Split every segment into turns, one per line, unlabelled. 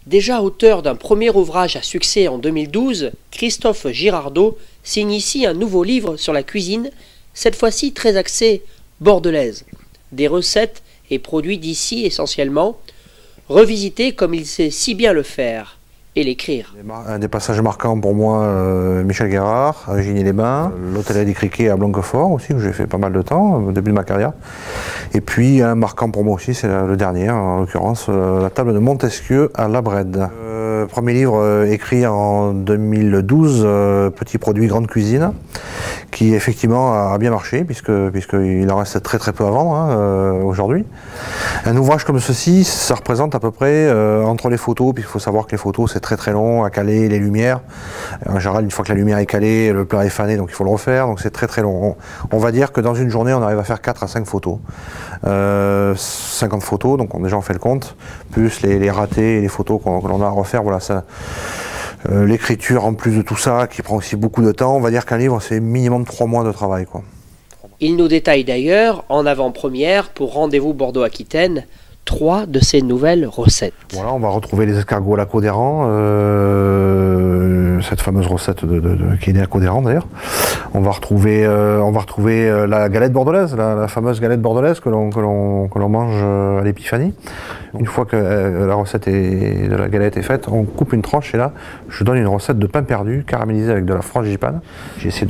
Déjà auteur d'un premier ouvrage à succès en 2012, Christophe Girardot signe ici un nouveau livre sur la cuisine, cette fois-ci très axé bordelaise. Des recettes et produits d'ici essentiellement, revisités comme il sait si bien le faire et l'écrire.
Un des passages marquants pour moi, Michel Guérard, à Gigny-les-Bains, l'hôtel des Criquets à Blanquefort aussi, où j'ai fait pas mal de temps au début de ma carrière. Et puis un marquant pour moi aussi, c'est le dernier, en l'occurrence, la table de Montesquieu à La Brède. Premier livre écrit en 2012, Petit produit, grande cuisine, qui effectivement a bien marché, puisqu'il en reste très très peu à vendre aujourd'hui. Un ouvrage comme ceci, ça représente à peu près, entre les photos, puisqu'il faut savoir que les photos c'est très très long à caler, les lumières. En général, une fois que la lumière est calée, le plat est fané, donc il faut le refaire, donc c'est très très long. On va dire que dans une journée, on arrive à faire 4 à 5 photos. 50 photos, donc déjà on fait le compte, plus les ratés et les photos que l'on a à refaire, voilà ça. L'écriture en plus de tout ça, qui prend aussi beaucoup de temps, on va dire qu'un livre c'est minimum 3 mois de travail, quoi.
Il nous détaille d'ailleurs, en avant-première pour Rendez-vous Bordeaux-Aquitaine, 3 de ces nouvelles recettes. Voilà,
on va retrouver les escargots à la Codéran, cette fameuse recette qui est née à Codéran d'ailleurs. On va retrouver la galette bordelaise, la fameuse galette bordelaise que l'on mange à l'épiphanie. Une fois que la recette de la galette est faite, on coupe une tranche et là, je donne une recette de pain perdu caramélisé avec de la frangipane. J'ai essayé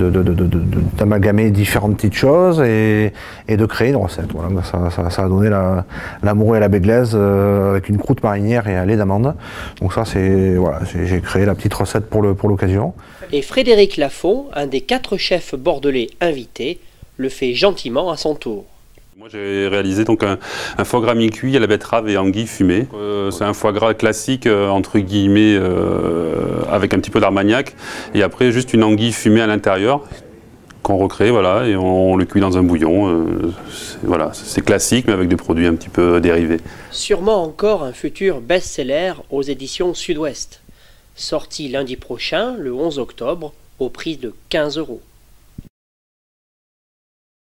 d'amalgamer différentes petites choses et de créer une recette. Voilà, ça a donné l'amour et la béglaise avec une croûte marinière et un lait d'amande. Donc ça, voilà, j'ai créé la petite recette pour l'occasion.
Et Frédéric Lafont, un des 4 chefs bordelais invités, le fait gentiment à son tour.
Moi j'ai réalisé donc un foie gras mi-cuit à la betterave et anguille fumée. C'est un foie gras classique entre guillemets avec un petit peu d'armagnac et après juste une anguille fumée à l'intérieur qu'on recrée, voilà, et on le cuit dans un bouillon. Voilà, c'est classique mais avec des produits un petit peu dérivés.
Sûrement encore un futur best-seller aux éditions Sud-Ouest. Sorti lundi prochain, le 11 octobre, au prix de 15 €.